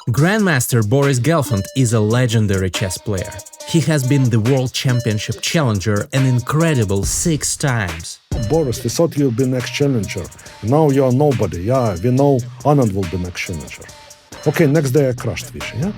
Grandmaster Boris GELFAND is a legendary chess player. He has been the World Championship challenger an incredible 6 times. Boris, we thought you'd be next challenger. Now you're nobody. Yeah, we know Anand will be next challenger. Okay, next day I crushed Vishy, yeah?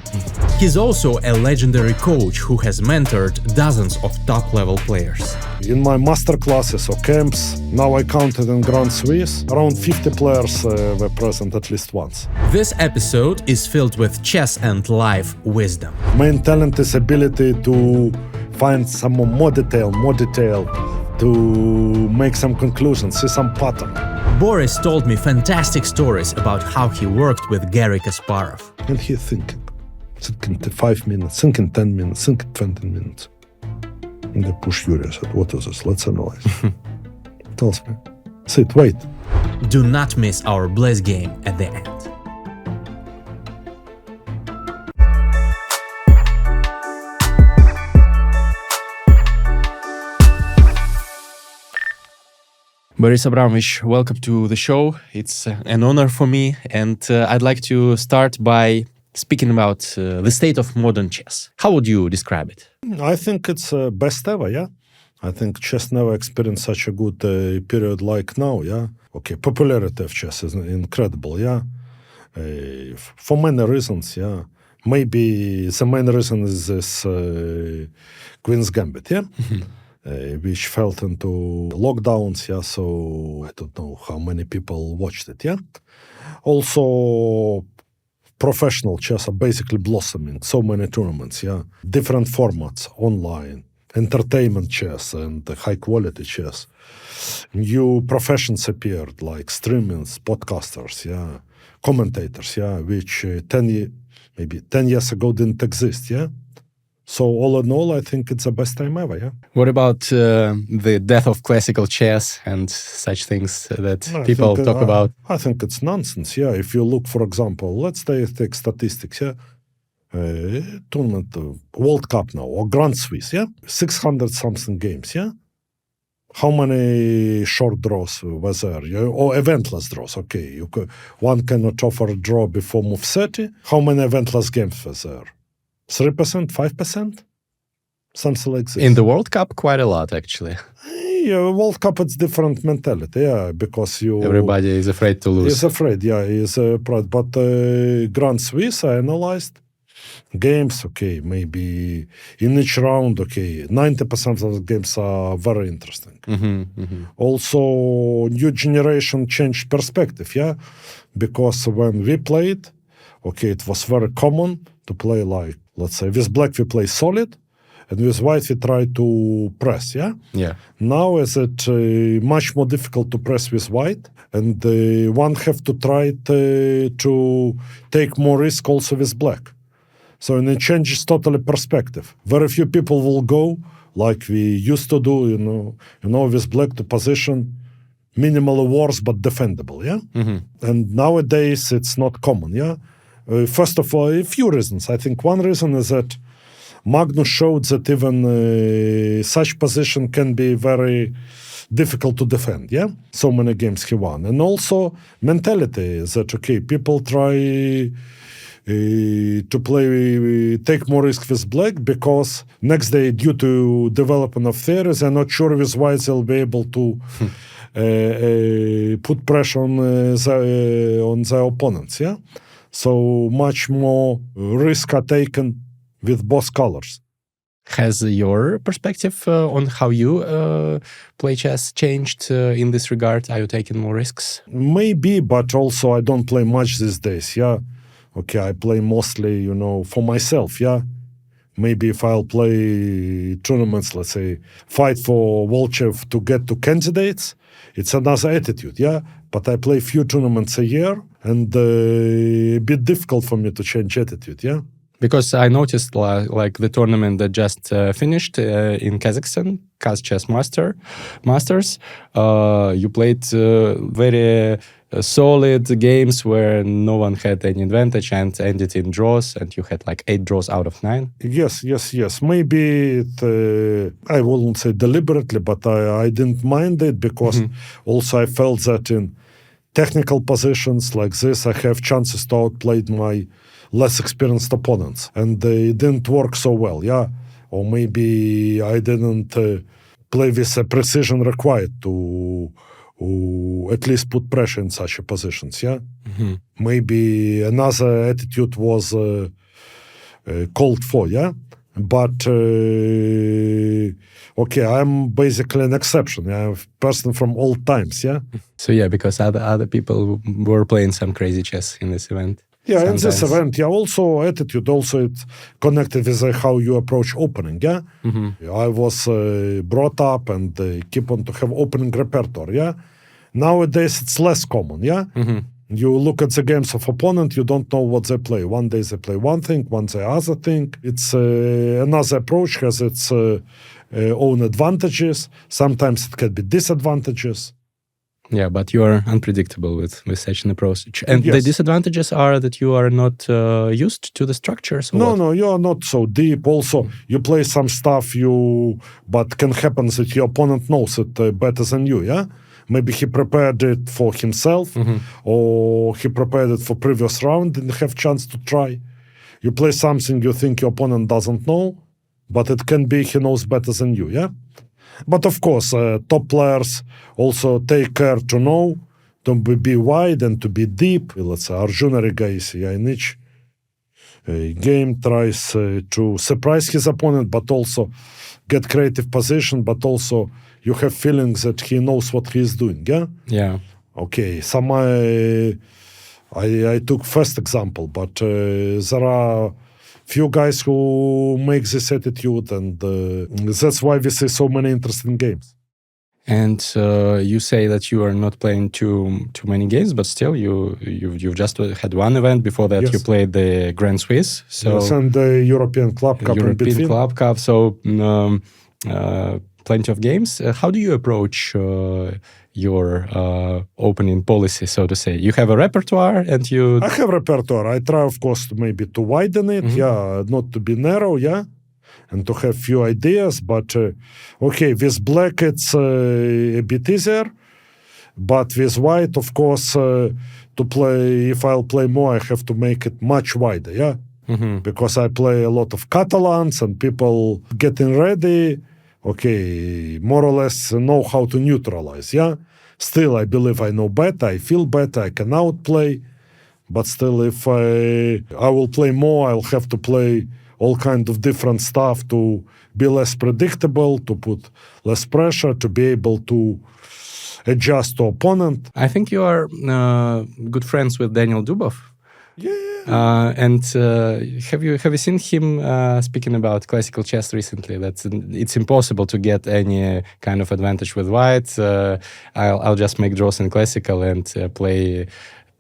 He's also a legendary coach who has mentored dozens of top-level players. In my master classes or camps, now I counted in Grand Swiss, around 50 players were present at least once. This episode is filled with chess and life wisdom. Main talent is ability to find some more detail, to make some conclusions, see some pattern. Boris told me fantastic stories about how he worked with Garry Kasparov. And he's thinking 5 minutes, thinking 10 minutes, thinking 20 minutes. And they push Yuri, I said, what is this? Let's analyze. Tells me, sit, wait. Do not miss our Blitz game at the end. Boris Abramovich, welcome to the show. It's an honor for me, and I'd like to start by speaking about the state of modern chess. How would you describe it? I think it's best ever, yeah. I think chess never experienced such a good period like now, yeah. Okay, popularity of chess is incredible, yeah. For many reasons, yeah. Maybe the main reason is this Queen's Gambit, yeah. Which fell into lockdowns, yeah, so I don't know how many people watched it, yeah. Also, professional chess are basically blossoming, so many tournaments, yeah. Different formats, online, entertainment chess and high-quality chess. New professions appeared, like streamers, podcasters, yeah, commentators, yeah, which maybe 10 years ago didn't exist, yeah. So all in all, I think it's the best time ever, yeah. What about the death of classical chess and such things that people talk about? I think it's nonsense, yeah. If you look, for example, let's take statistics, yeah. Tournament, World Cup now, or Grand Swiss, yeah. 600-something games, yeah. How many short draws was there? Yeah? Or eventless draws, okay. One cannot offer a draw before move 30. How many eventless games was there? 3%, 5%? Something like this. In the World Cup, quite a lot, actually. Yeah, World Cup, it's different mentality, yeah, because everybody is afraid to lose. Is afraid, yeah, is proud. But Grand Swiss, I analyzed games, okay, maybe in each round, okay, 90% of the games are very interesting. Also, new generation changed perspective, yeah, because when we played, okay, it was very common to play like, let's say, with black we play solid, and with white we try to press, yeah? Yeah. Now is it much more difficult to press with white, and one have to try to take more risk also with black. So it changes totally perspective. Very few people will go, like we used to do, you know, with black to position minimal wars but defendable, yeah? And nowadays it's not common, yeah? First of all, a few reasons. I think one reason is that Magnus showed that even such position can be very difficult to defend, yeah? So many games he won. And also mentality is that, okay, people try to take more risk with black because next day, due to development of theories, they're not sure with white they'll be able to put pressure on their opponents, yeah? So much more risk are taken with both colors. Has your perspective on how you play chess changed in this regard? Are you taking more risks? Maybe, but also I don't play much these days, yeah. Okay, I play mostly, you know, for myself, yeah. Maybe if I'll play tournaments, let's say, fight for World Chef to get to candidates, it's another attitude, yeah. But I play few tournaments a year, and a bit difficult for me to change attitude, yeah? Because I noticed like the tournament that just finished in Kazakhstan, Kaz Chess Masters, you played very solid games where no one had any advantage and ended in draws, and you had like 8 draws out of 9. Yes. Maybe I wouldn't say deliberately, but I didn't mind it because also I felt that in technical positions like this, I have chances to outplay my less experienced opponents. And they didn't work so well, yeah? Or maybe I didn't play with the precision required to at least put pressure in such positions, yeah? Mm-hmm. Maybe another attitude was called for, yeah? But, okay, I'm basically an exception. I'm a person from old times, yeah? So yeah, because other people were playing some crazy chess in this event. Yeah, sometimes. In this event, yeah, also attitude, also it's connected with how you approach opening, yeah? Mm-hmm. I was brought up and keep on to have opening repertoire, yeah? Nowadays, it's less common, yeah? Mm-hmm. You look at the games of opponent, you don't know what they play. One day they play one thing, one day other thing. It's another approach has its own advantages. Sometimes it can be disadvantages. Yeah, but you are unpredictable with such an approach. And Yes. the disadvantages are that you are not used to the structures? Or what? No, you are not so deep. Also, you play some stuff but can happen that your opponent knows it better than you, yeah? Maybe he prepared it for himself, or he prepared it for previous round and have chance to try. You play something you think your opponent doesn't know, but it can be he knows better than you, yeah? But of course, top players also take care to know, to be wide and to be deep. Let's say Arjun in each game tries to surprise his opponent, but also get creative position, but also you have feelings that he knows what he is doing, yeah? Yeah. Okay, I took first example, but there are few guys who make this attitude, and that's why we see so many interesting games. And you say that you are not playing too many games, but still you've just had one event. Before that, Yes. you played the Grand Swiss. So Yes, and the European Club Cup in European between. Club Cup. So plenty of games. How do you approach your opening policy, so to say? You have a repertoire, and you. I have repertoire. I try, of course, maybe to widen it, yeah, not to be narrow, yeah, and to have few ideas. But okay, with black it's a bit easier, but with white, of course, to play. If I'll play more, I have to make it much wider, yeah, because I play a lot of Catalans and people getting ready. Okay, more or less know how to neutralize, yeah? Still, I believe I know better, I feel better, I can outplay, but still, if I will play more, I'll have to play all kind of different stuff to be less predictable, to put less pressure, to be able to adjust to opponent. I think you are good friends with Daniel Dubov. Yeah. And have you seen him speaking about classical chess recently? That it's impossible to get any kind of advantage with white. I'll just make draws in classical and play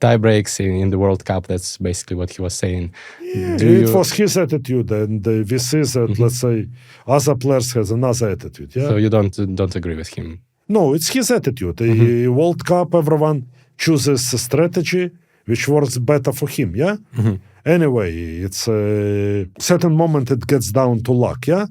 tie breaks in the World Cup. That's basically what he was saying. Yeah, it was his attitude, and we see that, let's say, other players has another attitude. Yeah. So you don't agree with him? No, it's his attitude. The World Cup, everyone chooses a strategy which works better for him, yeah? Anyway, it's a certain moment it gets down to luck, yeah?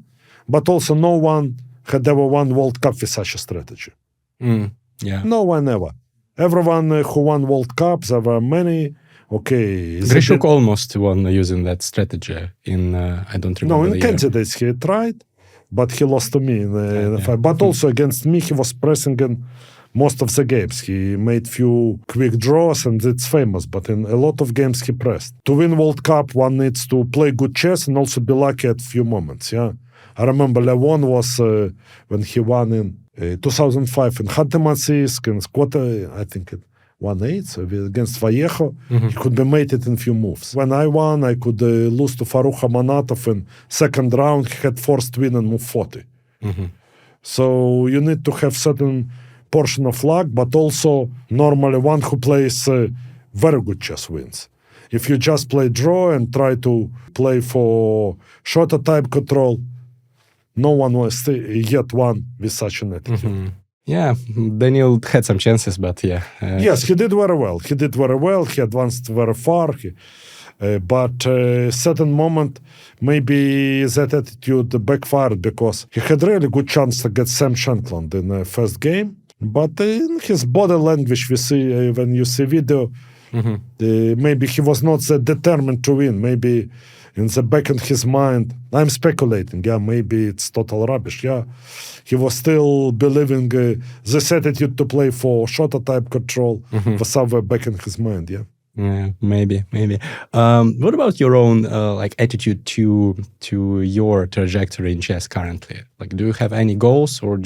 But also no one had ever won World Cup with such a strategy. Yeah. No one ever. Everyone who won World Cups, there were many, okay. Grishuk almost won using that strategy in, I don't remember. No, in candidates he tried, but he lost to me in the fight. But also against me, he was pressing in most of the games. He made few quick draws, and it's famous, but in a lot of games he pressed. To win World Cup, one needs to play good chess and also be lucky at few moments, yeah. I remember Levon was, when he won in 2005 in Khanty-Mansiysk, in quarter, I think it 1-8 against Vallejo, he could be mated in few moves. When I won, I could lose to Farukh Amanatov in second round. He had forced win and move 40. So you need to have certain portion of luck, but also normally one who plays very good chess wins. If you just play draw and try to play for shorter type control, no one was yet won with such an attitude. Yeah, Daniel had some chances, but yeah. Yes, he did very well. He did very well. He advanced very far. But certain moment, maybe that attitude backfired because he had really good chance to get Sam Shankland in the first game. But in his body language, we see when you see video, maybe he was not that determined to win. Maybe in the back of his mind, I'm speculating, maybe it's total rubbish, He was still believing this attitude to play for shorter type control was somewhere back in his mind, Yeah, maybe. What about your own attitude to your trajectory in chess currently? Like, do you have any goals, or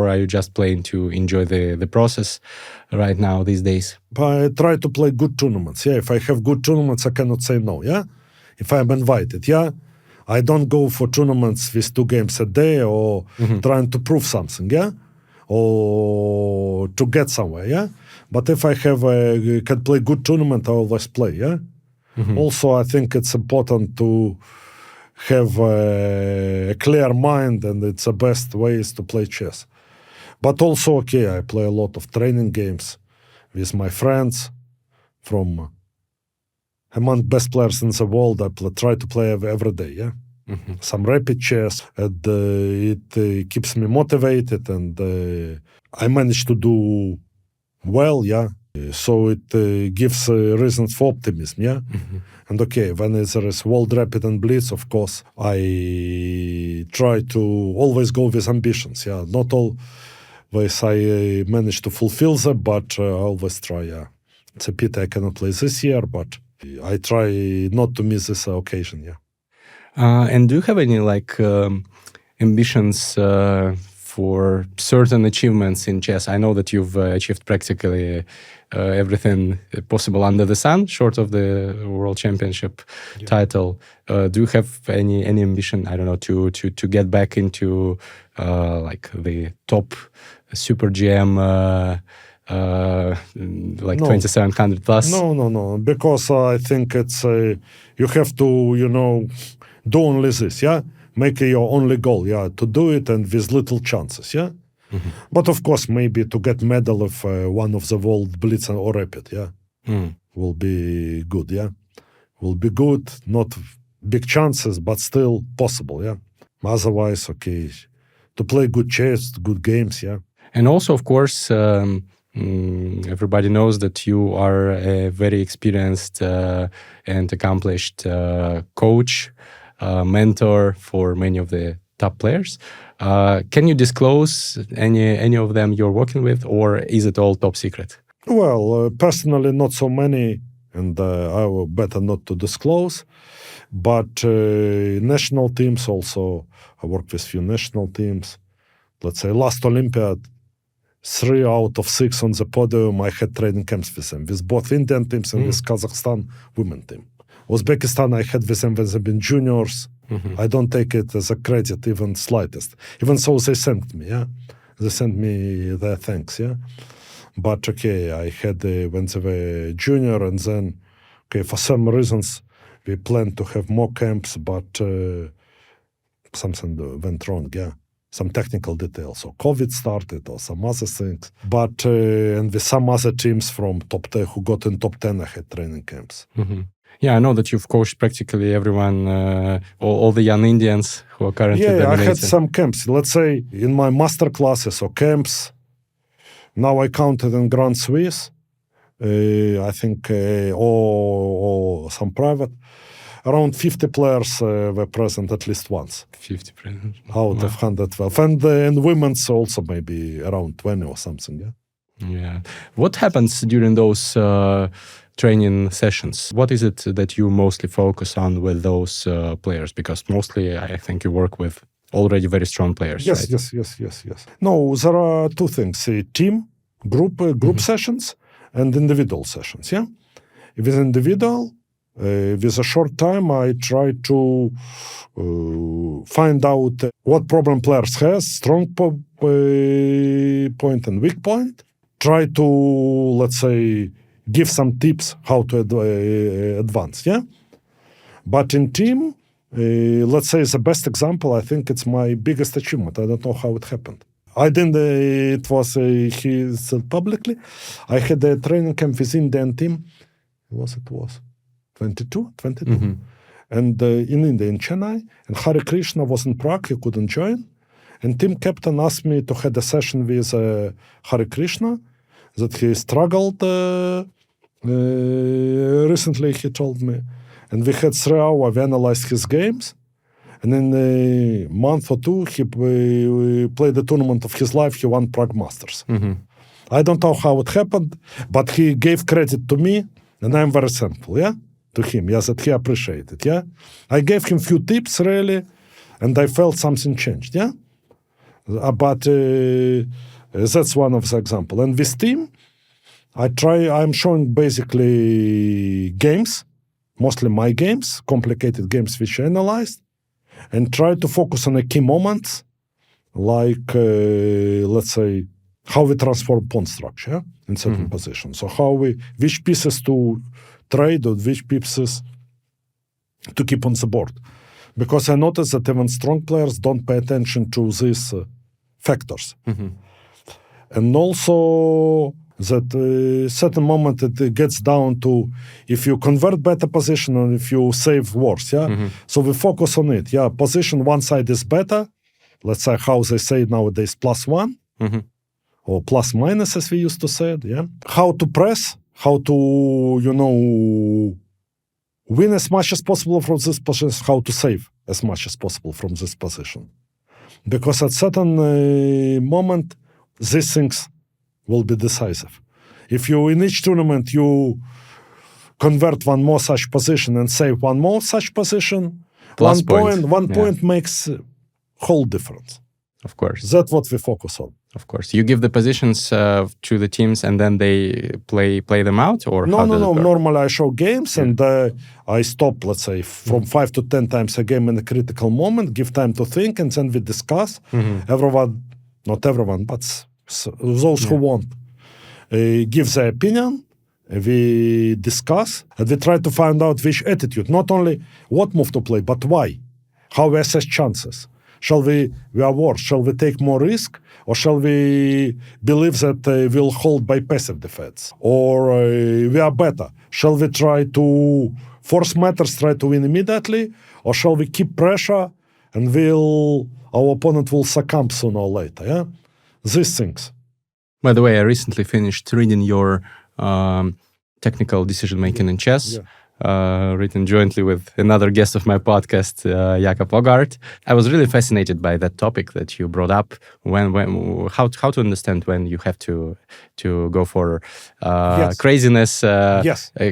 are you just playing to enjoy the process right now these days? I try to play good tournaments. If I have good tournaments, I cannot say no. If I'm invited, I don't go for tournaments with 2 games a day or trying to prove something, or to get somewhere, But if I can play good tournament, I always play, Also, I think it's important to have a clear mind, and it's the best way is to play chess. But also, I play a lot of training games with my friends from among best players in the world. I try to play every day, Some rapid chess, and it keeps me motivated, and I manage to do well, So it gives reasons for optimism, And when there is World Rapid and Blitz, of course, I try to always go with ambitions, Not always I manage to fulfill them, but I always try, It's a pity I cannot play this year, but I try not to miss this occasion, And do you have any ambitions for certain achievements in chess? I know that you've achieved practically everything possible under the sun, short of the World Championship title. Do you have any ambition, I don't know, to get back into the top Super GM, No. 2700 plus? No, because I think it's you have to, do only this, Make your only goal, to do it, and with little chances, But of course, maybe to get medal of one of the world Blitz or Rapid, will be good, Will be good, not big chances, but still possible, Otherwise, to play good chess, good games, And also, of course, everybody knows that you are a very experienced and accomplished coach, mentor for many of the top players. Can you disclose any of them you're working with, or is it all top secret? Well, personally, not so many, and I will better not to disclose. But national teams also, I worked with few national teams. Let's say last Olympiad, 3 out of 6 on the podium, I had training camps with them, with both Indian teams and with Kazakhstan women team. Uzbekistan, I had with them when they've been juniors. I don't take it as a credit, even slightest. Even so, they sent me, They sent me their thanks, But I had when they were junior, and then, for some reasons, we planned to have more camps, but something went wrong, Some technical details. So COVID started, or some other things. But, and with some other teams from top 10, who got in top 10, I had training camps. Yeah, I know that you've coached practically everyone, all the young Indians who are currently dominating. I had some camps. Let's say in my master classes or camps, now I counted in Grand Swiss, I think, or some private, around 50 players were present at least once. 50 present. Out of 112. And in women's also maybe around 20 or something, Yeah. What happens during those training sessions? What is it that you mostly focus on with those players? Because mostly I think you work with already very strong players, yes, right? Yes. No, there are two things: team, group sessions, and individual sessions. With individual, with a short time, I try to find out what problem players has, strong point and weak point. Try to, let's say, give some tips how to advance. But in team, let's say the best example, I think it's my biggest achievement. I don't know how it happened. I didn't, it was, he said publicly, I had a training camp with Indian team. It was 22. And in India, in Chennai, and Hare Krishna was in Prague, he couldn't join. and team captain asked me to have a session with Hare Krishna, that he struggled recently, he told me. And we had 3 hours, we analyzed his games. And in a month or 2, he played the tournament of his life. He won Pragg Masters. I don't know how it happened, but he gave credit to me, and I'm very thankful, to him, that he appreciated, I gave him few tips, really, and I felt something changed, But that's one of the example. And with team, I'm showing basically games, mostly my games, complicated games which I analyzed, and try to focus on the key moments, like, let's say, how we transform pawn structure in certain positions. So which pieces to trade or which pieces to keep on the board. Because I noticed that even strong players don't pay attention to these factors. And also that certain moment it gets down to if you convert better position and if you save worse, So we focus on it, Position one side is better, let's say how they say nowadays +1, or plus minus as we used to say it, How to press, how to, win as much as possible from this position, how to save as much as possible from this position. Because at certain moment, these things will be decisive. If you, in each tournament, you convert one more such position and save one more such position, Plus one point makes whole difference. Of course. That's what we focus on. Of course. You give the positions to the teams and then they play them out? Or No. Normally I show games and I stop, let's say, from 5 to 10 times a game in a critical moment, give time to think, and then we discuss. Everyone, not everyone, but those who want, give their opinion. We discuss and we try to find out which attitude, not only what move to play, but why. How we assess chances. Shall we are worse? Shall we take more risk? Or shall we believe that we'll hold by passive defense? Or we are better? Shall we try to force matters, try to win immediately? Or shall we keep pressure and our opponent will succumb sooner or later? These things. By the way, I recently finished reading your technical decision-making in chess. Written jointly with another guest of my podcast, Jakob Ogart. I was really fascinated by that topic that you brought up. How to understand when you have to go for craziness,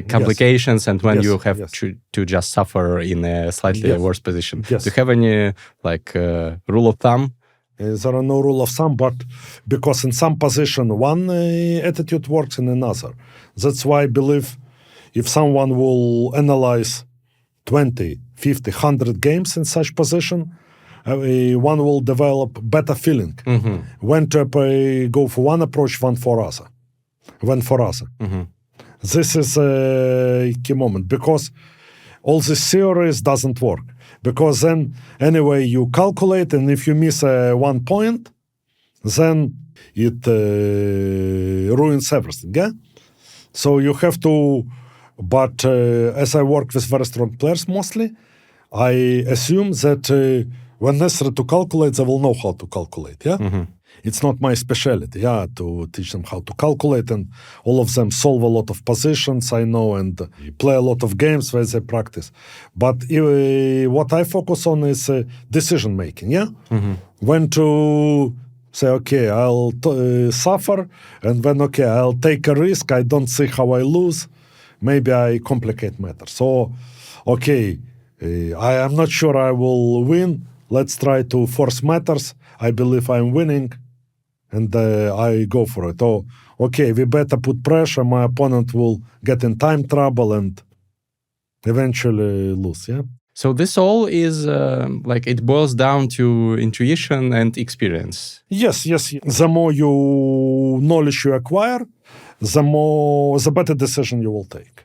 complications, and when you have to just suffer in a slightly worse position. Do you have any rule of thumb? There are no rule of thumb, but because in some position one attitude works in another. That's why I believe if someone will analyze 20, 50, 100 games in such position, one will develop better feeling when to go for one approach, when for other. This is a key moment because all this theories doesn't work. Because then, anyway, you calculate, and if you miss 1 point, then it ruins everything, So you have to... But as I work with very strong players mostly, I assume that when necessary to calculate, they will know how to calculate, It's not my specialty, to teach them how to calculate, and all of them solve a lot of positions, I know, and play a lot of games where they practice. But what I focus on is decision-making, When to say, okay, I'll suffer, and when, okay, I'll take a risk, I don't see how I lose, maybe I complicate matters. So, okay, I am not sure I will win. Let's try to force matters. I believe I'm winning, and I go for it. Oh, okay, we better put pressure. My opponent will get in time trouble and eventually lose, So this all is it boils down to intuition and experience. Yes. The more knowledge you acquire, the better decision you will take.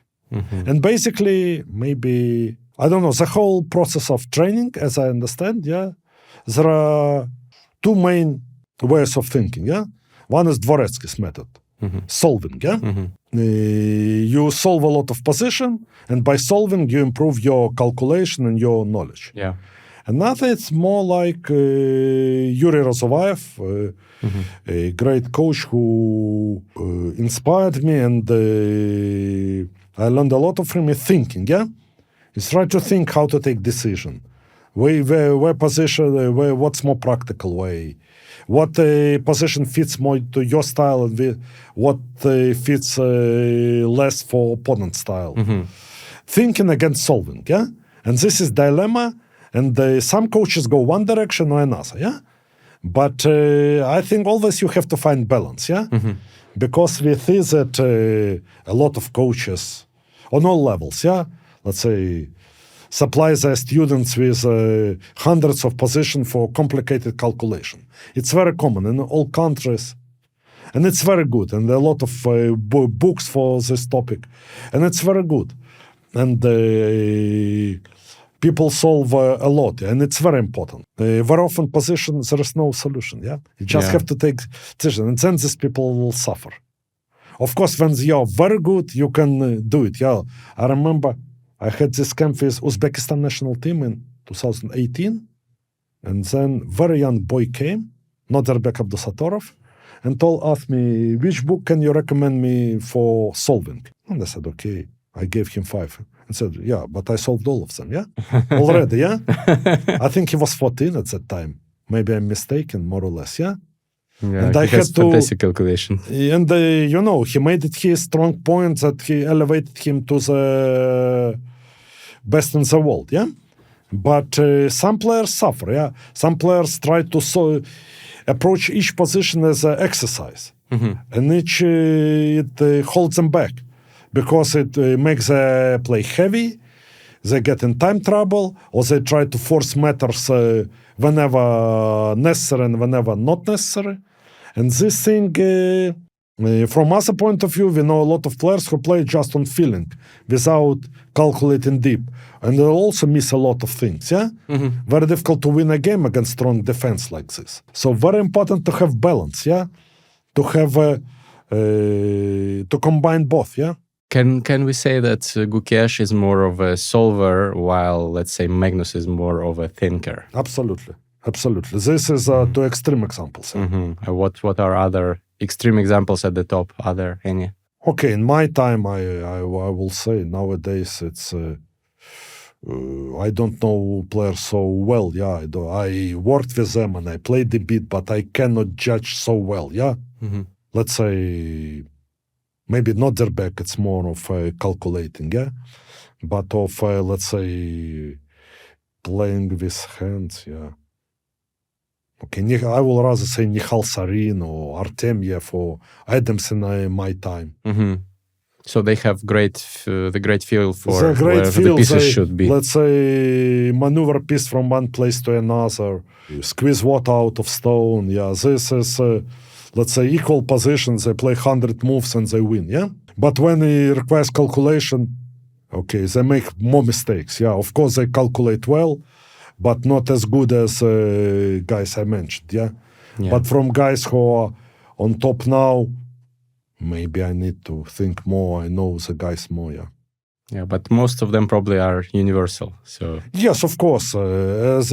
And basically, maybe, I don't know, the whole process of training, as I understand, there are 2 main ways of thinking, One is Dvoretsky's method, solving, You solve a lot of position, and by solving, you improve your calculation and your knowledge. Another, it's more like Yuri Rozovaev, a great coach who inspired me, and I learned a lot from him thinking, yeah? He's trying to think how to take decision. Where position, what's more practical way? What position fits more to your style, and what fits less for opponent's style. Thinking against solving, yeah? And this is dilemma, and some coaches go one direction or another, yeah? But I think always you have to find balance, yeah? Because we see that a lot of coaches on all levels, yeah? Let's say, supply their students with hundreds of positions for complicated calculation. It's very common in all countries. And it's very good. And a lot of books for this topic. And it's very good. And people solve a lot. And it's very important. Very often positions, there is no solution. Yeah, you just have to take decision. And then these people will suffer. Of course, when you're very good, you can do it. Yeah, I remember I had this camp with Uzbekistan national team in 2018. And then very young boy came, Nodirbek Abdusatorov, and asked me, which book can you recommend me for solving? And I said, okay. I gave him 5. And said, yeah, but I solved all of them, yeah? Already, yeah? I think he was 14 at that time. Maybe I'm mistaken, more or less, yeah? Yeah, and I had to fantastic calculation. And you know, he made it his strong point that he elevated him to the best in the world, yeah? But some players suffer, yeah? Some players try to approach each position as an exercise. And it holds them back. Because it makes the play heavy, they get in time trouble, or they try to force matters whenever necessary and whenever not necessary. And this thing, from other point of view, we know a lot of players who play just on feeling, without calculating deep. And they'll also miss a lot of things, yeah? Very difficult to win a game against strong defense like this. So very important to have balance, yeah? To have, to combine both, yeah? Can we say that Gukesh is more of a solver, while, let's say, Magnus is more of a thinker? Absolutely. Absolutely. This is two extreme examples. What are other extreme examples at the top? Are there any? Okay, in my time, I will say nowadays it's... I don't know players so well, yeah. I worked with them and I played a bit, but I cannot judge so well, yeah. Let's say... Maybe not their back, it's more of calculating, yeah? But of, let's say, playing with hands, yeah. Okay, I will rather say Nihal Sarin or Artemyev or Adams in my time. So they have the great feel for where the pieces should be. Let's say, maneuver piece from one place to another, squeeze water out of stone, yeah. This is... let's say, equal positions, they play 100 moves and they win, yeah? But when it requires calculation, okay, they make more mistakes, yeah? Of course, they calculate well, but not as good as guys I mentioned, yeah? But from guys who are on top now, maybe I need to think more, I know the guys more, yeah? Yeah, but most of them probably are universal. So yes, of course. As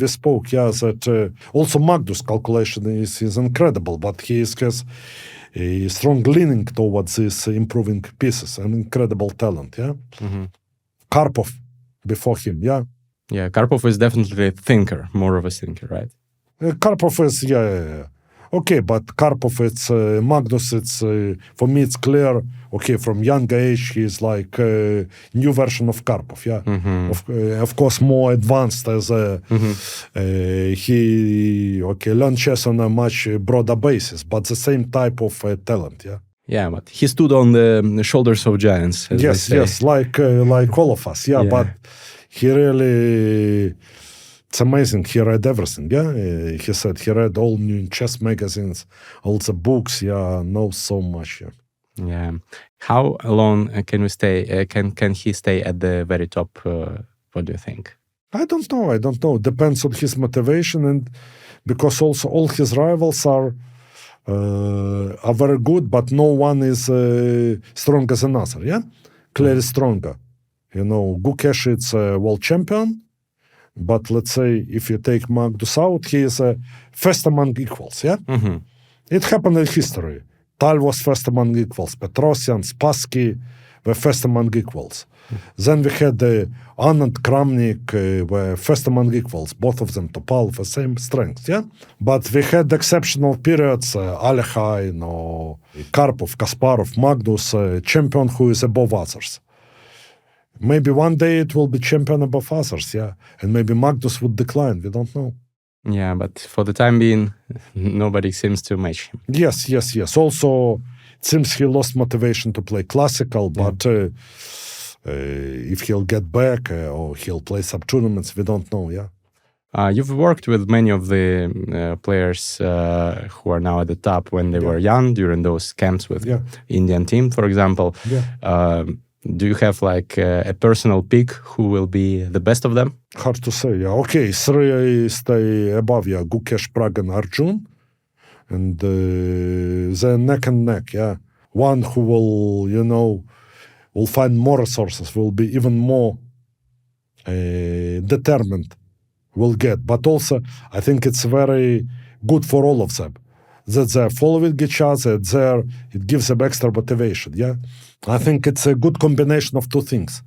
we spoke, yeah, that also Magnus' calculation is incredible, but he has a strong leaning towards these improving pieces, an incredible talent, yeah. Karpov before him, yeah. Yeah, Karpov is definitely a thinker, more of a thinker, right? Karpov is, yeah. Okay, but Karpov, it's Magnus, it's for me it's clear, okay, from young age he's like a new version of Karpov, yeah. Of course more advanced as he learned chess on a much broader basis, but the same type of talent, yeah. Yeah, but he stood on the shoulders of giants, as yes, they say. like all of us, yeah. But he really... It's amazing. He read everything, yeah? He said he read all new chess magazines, all the books, yeah, knows so much, yeah. Yeah. How long can we stay? Can he stay at the very top? What do you think? I don't know. Depends on his motivation, and because also all his rivals are very good, but no one is strong as another, yeah? Clearly stronger. You know, Gukesh is a world champion. But let's say if you take Magnus out, he is first among equals, yeah? Mm-hmm. It happened in history. Tal was first among equals. Petrosian, Spassky were first among equals. Then we had Anand, Kramnik were first among equals. Both of them Topal for same strength, yeah? But we had exceptional periods, Alekhine or Karpov, Kasparov, Magnus, champion who is above others. Maybe one day it will be champion above others, yeah? And maybe Magnus would decline, we don't know. Yeah, but for the time being, nobody seems to match him. Yes. Also, it seems he lost motivation to play classical, but if he'll get back or he'll play some tournaments, we don't know, yeah? You've worked with many of the players who are now at the top when they were young, during those camps with Indian team, for example. Yeah. Do you have like a personal pick who will be the best of them? Hard to say, yeah. Okay, three stay above, yeah. Gukesh, Pragg, and Arjun. And they're neck and neck, yeah. One who will, will find more resources, will be even more determined, will get. But also, I think it's very good for all of them. That they're following each other, it gives them extra motivation, yeah? I think it's a good combination of two things.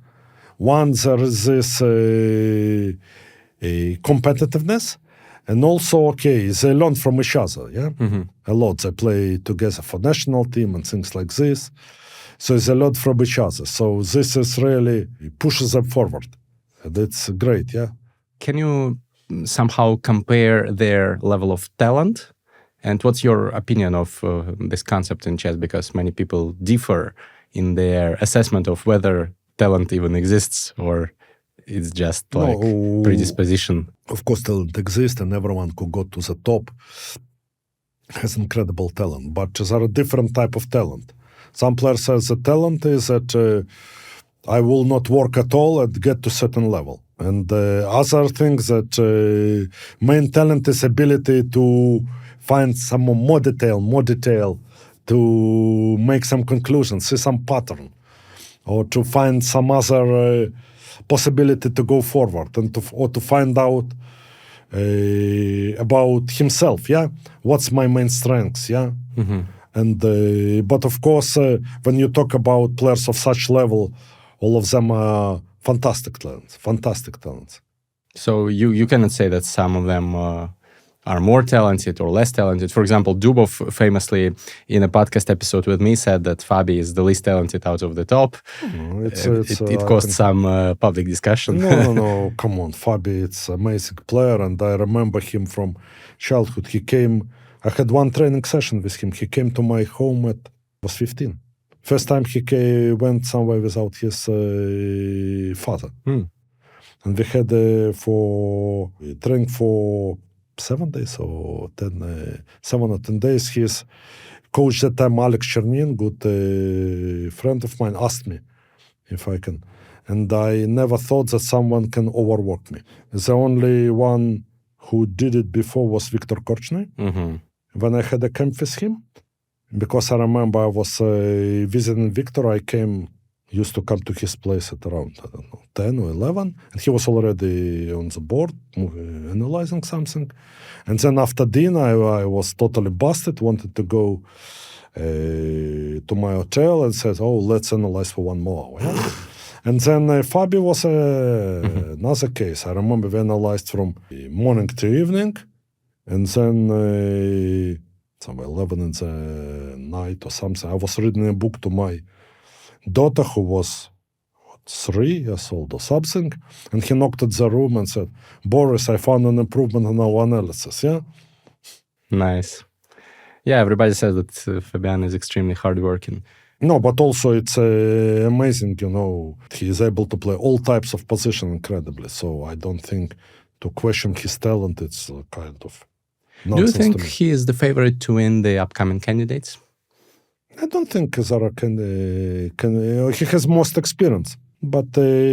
One, there is this competitiveness, and also, they learn from each other, yeah? Mm-hmm. A lot. They play together for national team and things like this. So they learn from each other. So this is really pushes them forward. That's great, yeah? Can you somehow compare their level of talent? And what's your opinion of this concept in chess? Because many people differ in their assessment of whether talent even exists or it's just like predisposition. Of course, talent exists and everyone who got to the top has incredible talent. But there are different type of talent. Some players say the talent is that I will not work at all and get to certain level. And other things that main talent is ability to find some more detail, to make some conclusions, see some pattern, or to find some other possibility to go forward, and to find out about himself, yeah? What's my main strengths, yeah? Mm-hmm. And but of course, when you talk about players of such level, all of them are fantastic talents. So you cannot say that some of them are more talented or less talented. For example, Dubov famously in a podcast episode with me said that Fabi is the least talented out of the top. It caused some public discussion. No, come on. Fabi, it's an amazing player, and I remember him from childhood. I had one training session with him. He came to my home was 15. First time he went somewhere without his father. And we had for training for 7 days or 7 or 10 days. His coach at the time, Alex Chernin, good friend of mine, asked me if I can. And I never thought that someone can overwork me. The only one who did it before was Viktor Korchnoi. Mm-hmm. When I had a camp with him, because I remember I was visiting Viktor, used to come to his place at around, 10 or 11, and he was already on the board, analyzing something. And then after dinner, I was totally busted, wanted to go to my hotel and said, let's analyze for 1 more hour. Yeah? And then Fabi was another case. I remember we analyzed from morning to evening, and then somewhere 11 in the night or something, I was reading a book to my daughter who was 3 years old or something, and he knocked at the room and said, "Boris, I found an improvement in our analysis." Yeah. Nice. Yeah, everybody says that Fabian is extremely hardworking. No, but also it's amazing, he is able to play all types of position incredibly. So I don't think to question his talent, it's kind of Do you think he is the favorite to win the upcoming candidates? I don't think Zara he has most experience. But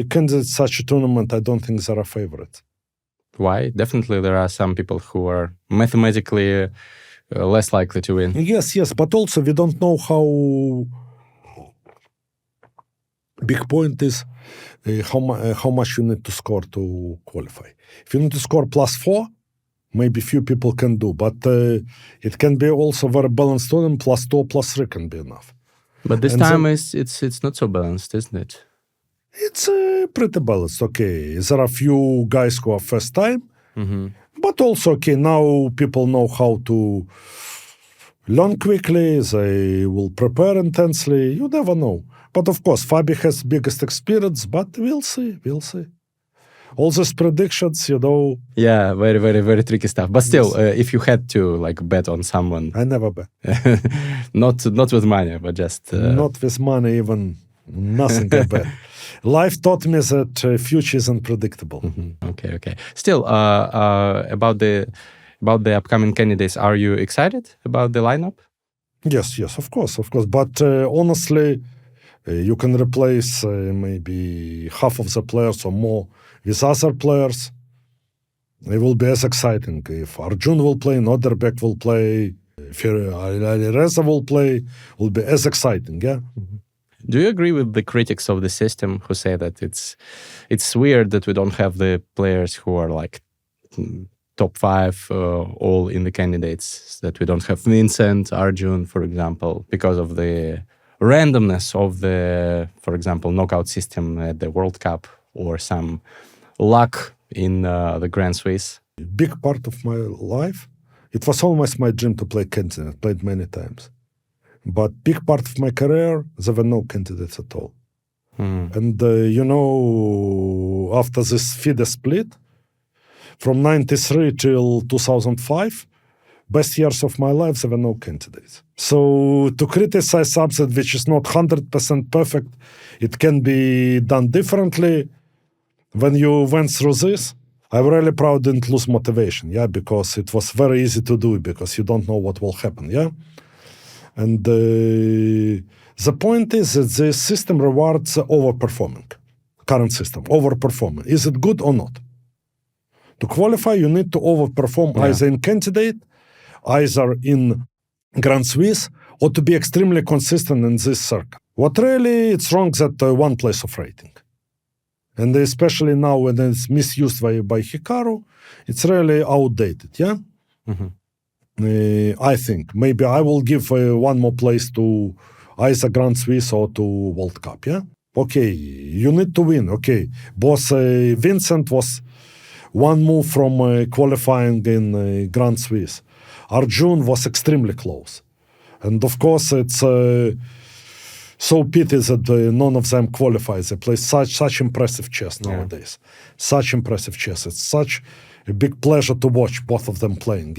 candidates such a tournament, I don't think Zara favorite. Why? Definitely there are some people who are mathematically less likely to win. Yes, but also we don't know how big point is how much you need to score to qualify. If you need to score +4, maybe few people can do, but it can be also very balanced tournament. +2 or +3 can be enough. But this time it's not so balanced, isn't it? It's pretty balanced. Okay, there are few guys who are first time, but also okay. Now people know how to learn quickly. They will prepare intensely. You never know. But of course, Fabi has biggest experience. But we'll see. We'll see. All these predictions, Yeah, very, very, very tricky stuff. But still, if you had to bet on someone, I never bet. not with money, but just not with money, even nothing I bet. Life taught me that future is unpredictable. Okay. Still, about the upcoming candidates, are you excited about the lineup? Yes, of course. But honestly, you can replace maybe half of the players or more with other players. It will be as exciting. If Arjun will play, Noderbek will play, if Alireza will play, it will be as exciting, yeah? Do you agree with the critics of the system who say that it's weird that we don't have the players who are top 5 all in the candidates, that we don't have Vincent, Arjun, for example, because of the randomness of the, for example, knockout system at the World Cup or some luck in the Grand Swiss? Big part of my life, it was almost my dream to play candidate. Played many times. But big part of my career, there were no candidates at all. And, after this FIDE split, from 93 till 2005, best years of my life, there were no candidates. So to criticize something which is not 100% perfect, it can be done differently. When you went through this, I'm really proud didn't lose motivation, because it was very easy to do because you don't know what will happen, And the point is that the system rewards overperforming. Current system, overperforming. Is it good or not? To qualify, you need to overperform either in candidate, either in Grand Swiss, or to be extremely consistent in this circuit. What really it's wrong that one place of rating. And especially now when it's misused by Hikaru, it's really outdated, I think. Maybe I will give one more place to either Grand Swiss or to World Cup, Okay, you need to win, okay. Both Vincent was one move from qualifying in Grand Swiss. Arjun was extremely close. And of course, it's so pity that none of them qualifies. They play such impressive chess nowadays. Such impressive chess. It's such a big pleasure to watch both of them playing,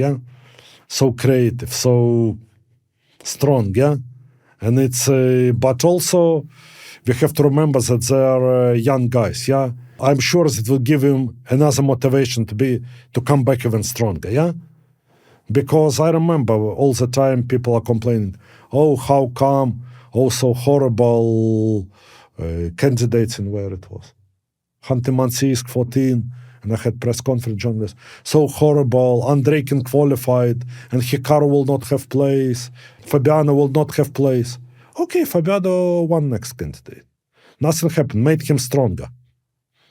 So creative, so strong, And it's, but also we have to remember that they are young guys, I'm sure that will give him another motivation to come back even stronger, Because I remember all the time people are complaining, oh, how come, oh, so horrible candidates in where it was. Khanty-Mansiysk 14, and I had press conference journalists. So horrible, Andreikin qualified, and Hikaru will not have place, Fabiano will not have place. Okay, Fabiano won next candidate. Nothing happened, made him stronger.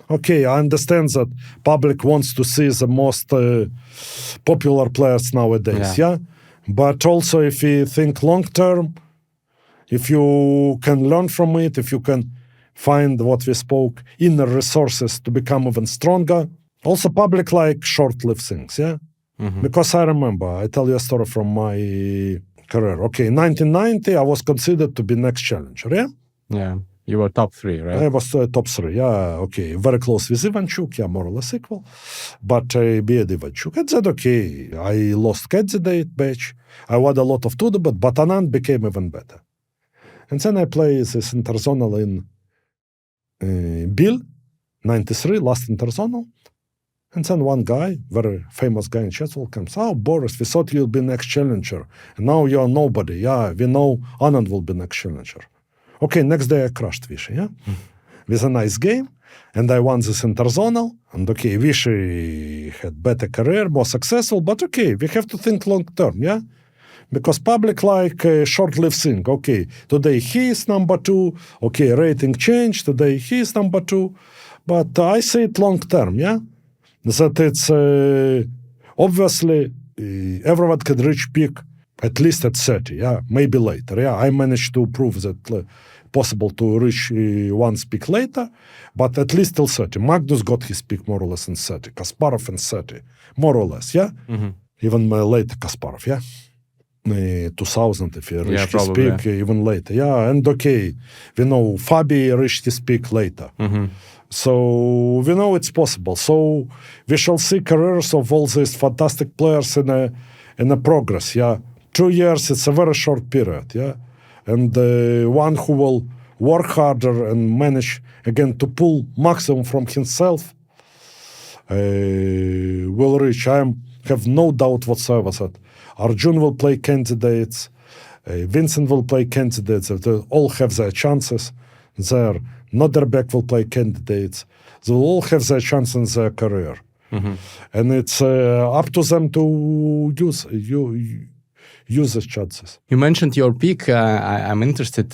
Okay, I understand that public wants to see the most popular players nowadays, But also if you think long term, if you can learn from it, if you can find what we spoke, inner resources to become even stronger. Also public like short-lived things, Because I remember, I tell you a story from my career. Okay, in 1990, I was considered to be next challenger, Yeah. You were top 3, right? I was top 3, okay. Very close with Ivanchuk, more or less equal. But I beat Ivanchuk. I said, okay, I lost candidate batch. I won a lot of Tudor, but Anand became even better. And then I played this interzonal in Bill, 93, last interzonal. And then one guy, very famous guy in chess, comes, oh, Boris, we thought you'll be next challenger. And now you're nobody. We know Anand will be next challenger. Okay, next day I crushed Vishy, with a nice game, and I won this interzonal. And okay, Vishy had better career, more successful, but okay, we have to think long term, Because public like short-lived thing. Okay, today he is number 2. Okay, rating change. Today he is number 2. But I see it long-term, yeah? That it's obviously everyone can reach peak at least at 30, yeah? Maybe later, yeah? I managed to prove that possible to reach one's peak later, but at least till 30. Magnus got his peak more or less in 30. Kasparov in 30, more or less, yeah? Even later Kasparov, yeah? 2000 if he reached his peak, even later, yeah? And okay, we know Fabi reached his peak later. So we know it's possible. So we shall see careers of all these fantastic players in a progress, yeah? 2 years, it's a very short period, yeah? And one who will work harder and manage, again, to pull maximum from himself will reach. I have no doubt whatsoever that Arjun will play candidates, Vincent will play candidates, they all have their chances there. Noderbeck will play candidates. They will all have their chance in their career. And it's up to them to use these chances. You mentioned your peak. I'm interested.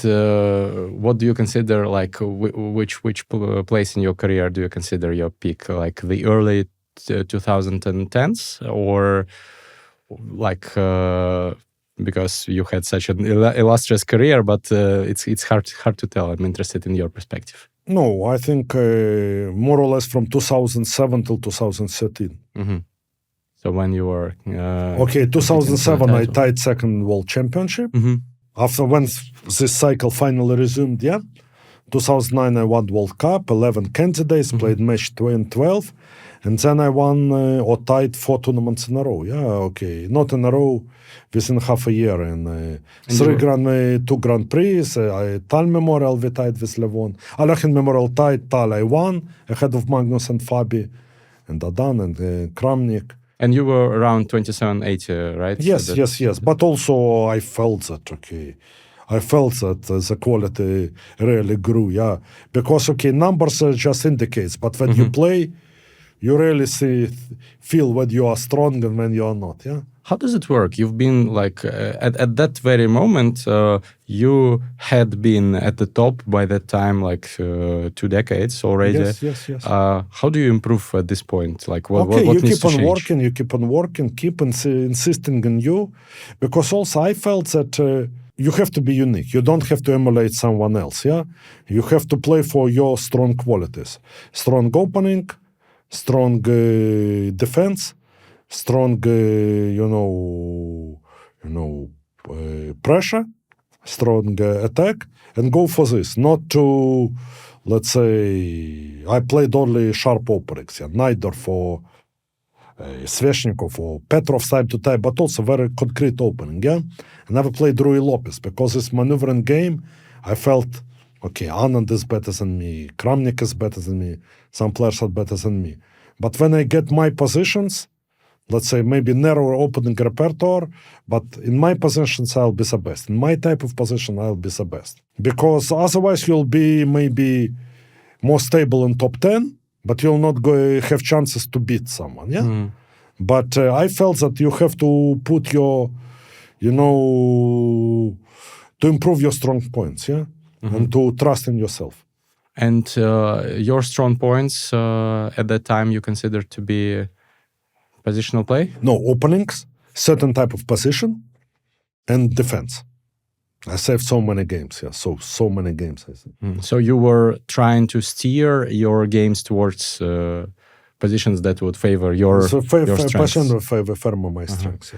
What do you consider which place in your career do you consider your peak? Like the early 2010s, or because you had such an illustrious career, but it's hard to tell. I'm interested in your perspective. No, I think more or less from 2007 till 2013. So when you were... 2007 I tied second World Championship. After when this cycle finally resumed, 2009 I won World Cup, 11 candidates, played match 12, and then I won or tied 4 tournaments in a row. Not in a row, within half a year. And 2 Grand Prix, Tal Memorial we tied with Levon. Alekhine Memorial tied, Tal I won, ahead of Magnus and Fabi, and Adan and Kramnik. And you were around 2780, right? Yes. But also I felt that, the quality really grew, Because, numbers just indicates, but when you play, you really feel when you are strong and when you are not, How does it work? You've been at that very moment, you had been at the top by that time, 2 decades already. Yes. How do you improve at this point? What you needs keep on to change? working, keep insisting on you. Because also I felt that you have to be unique. You don't have to emulate someone else, You have to play for your strong qualities. Strong opening, strong defense, strong, pressure, strong attack, and go for this. Not to, let's say, I played only sharp openings, neither for Sveshnikov or Petrov time to time, but also very concrete opening, I never played Rui Lopez because this maneuvering game, I felt, Anand is better than me, Kramnik is better than me, some players are better than me. But when I get my positions, let's say maybe narrower opening repertoire, but in my positions I'll be the best. In my type of position I'll be the best. Because otherwise you'll be maybe more stable in top 10, but you'll not have chances to beat someone, But I felt that you have to put your, to improve your strong points, And to trust in yourself. And your strong points at that time you consider to be positional play? No, openings, certain type of position, and defense. I saved so many games, so many games. I think. So you were trying to steer your games towards positions that would favor your strengths. Position would favor my strengths.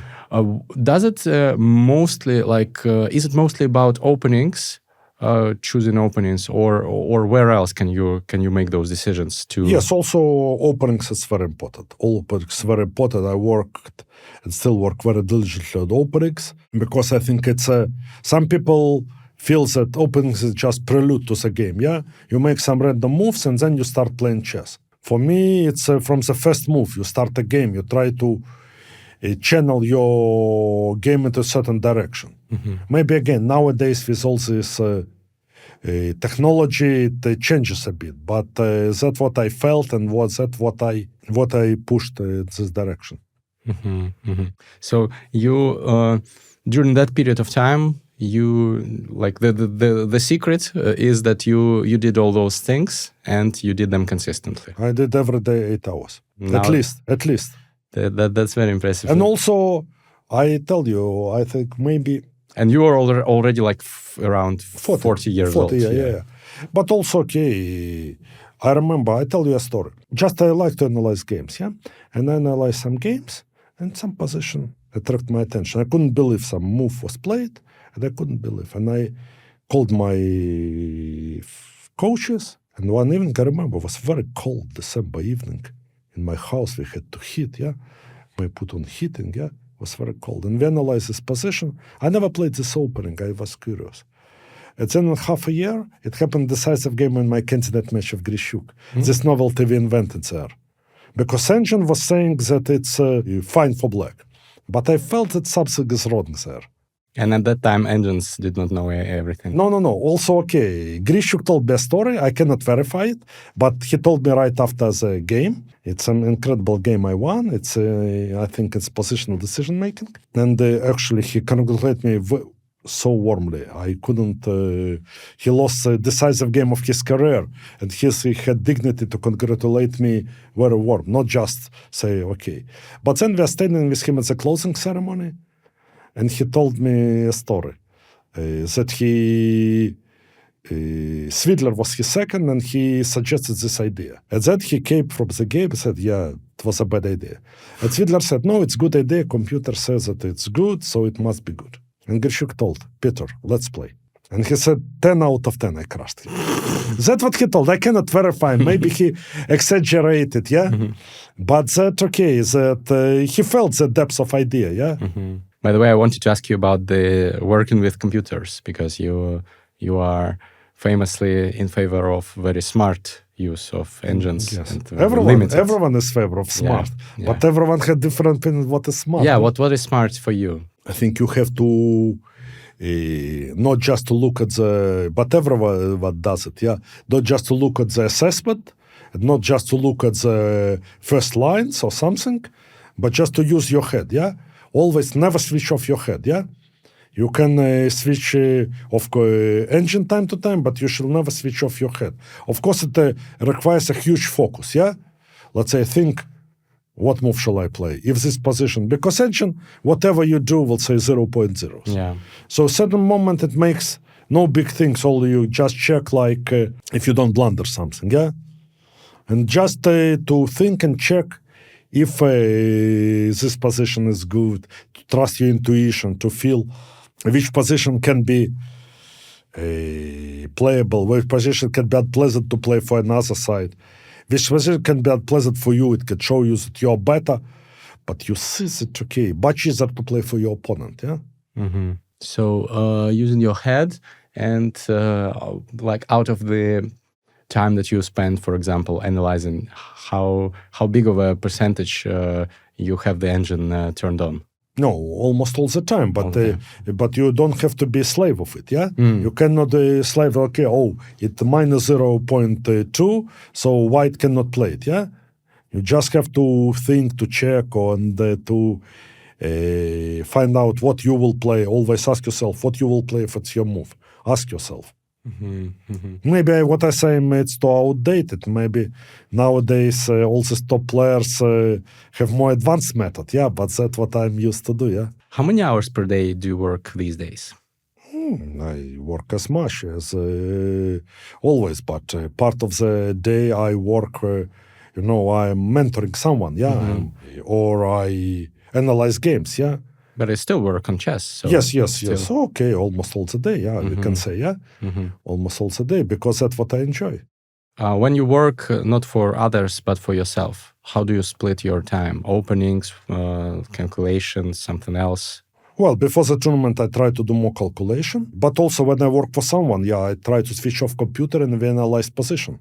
Does it mostly is it mostly about openings? Choosing openings, or where else can you make those decisions to? Yes, also openings is very important. All openings is very important. I worked and still work very diligently on openings because I think it's some people feel that openings is just prelude to the game. You make some random moves and then you start playing chess. For me, it's from the first move. You start a game. You try to channel your game into a certain direction. Maybe again nowadays with all this technology it changes a bit, but that's what I felt and what I pushed in this direction. So you during that period of time, you like the secret is that you did all those things and you did them consistently. I did every day 8 hours. Now- At least. That's very impressive. And also, I tell you, I think maybe And you are already like around 40 years 40, old. yeah. But also, okay, I remember, I tell you a story. Just I like to analyze games, yeah? And I analyze some games, and some position attracted my attention. I couldn't believe some move was played, and I couldn't believe. And I called my coaches, and one evening, I remember, it was very cold December evening. In my house, we had to heat, yeah? We put on heating, yeah? It was very cold. And we analyzed this position. I never played this opening. I was curious. And then in half a year, it happened decisive game in my candidate match of Grishuk. This novelty we invented there. Because Engine was saying that it's fine for black. But I felt that something is wrong there. And at that time, engines did not know everything. No. Also, okay, Grishuk told me a story. I cannot verify it. But he told me right after the game. It's an incredible game I won. It's, I think it's positional decision making. And actually, he congratulated me so warmly. I couldn't. He lost a decisive game of his career, and he had dignity to congratulate me very warm, not just say okay. But then we are standing with him at the closing ceremony, and he told me a story that he. Swidler was his second, and he suggested this idea. And then he came from the game and said, yeah, it was a bad idea. And Swidler said, no, it's a good idea. Computer says that it's good, so it must be good. And Grishuk told, Peter, let's play. And he said, 10 out of 10, I crushed him. That's what he told. I cannot verify. Maybe he exaggerated, yeah? But that's okay, that he felt the depth of idea, yeah? By the way, I wanted to ask you about the working with computers, because you are famously in favor of very smart use of engines. Yes. And Everyone is favor of smart. Yeah. But everyone had different opinion what is smart. Yeah, what is smart for you? I think you have to not just to look at the, but everyone what does it, yeah. Not just to look at the assessment, not just to look at the first lines or something, but just to use your head, yeah. Always never switch off your head, yeah. You can switch off engine time to time, but you should never switch off your head. Of course, it requires a huge focus, yeah? Let's say, think, what move shall I play? If this position, because engine, whatever you do will say 0.0. Yeah. So certain moment it makes no big things, all you just check like if you don't blunder something, yeah? And just to think and check if this position is good, to trust your intuition, to feel which position can be playable, which position can be unpleasant to play for another side, which position can be unpleasant for you, it can show you that you're better, but you see that, okay, much easier to play for your opponent, yeah? So using your head and like out of the time that you spend, for example, analyzing how big of a percentage you have the engine turned on? No, almost all the time, but you don't have to be a slave of it, yeah? You cannot slave, okay, it's minus 0.2, so white cannot play it, yeah? You just have to think, to check, and to find out what you will play. Always ask yourself what you will play if it's your move. Ask yourself. Maybe what I say it's too outdated. Maybe nowadays all the top players have more advanced method, yeah, but that's what I'm used to do, yeah. How many hours per day do you work these days? I work as much as always, but part of the day I work, I'm mentoring someone, yeah, or I analyze games, yeah. But I still work on chess. So yes. Okay, almost all the day, yeah, we can say, yeah. Almost all the day, because that's what I enjoy. When you work not for others, but for yourself, how do you split your time? Openings, calculations, something else? Well, before the tournament, I try to do more calculation. But also when I work for someone, yeah, I try to switch off computer and we analyze position.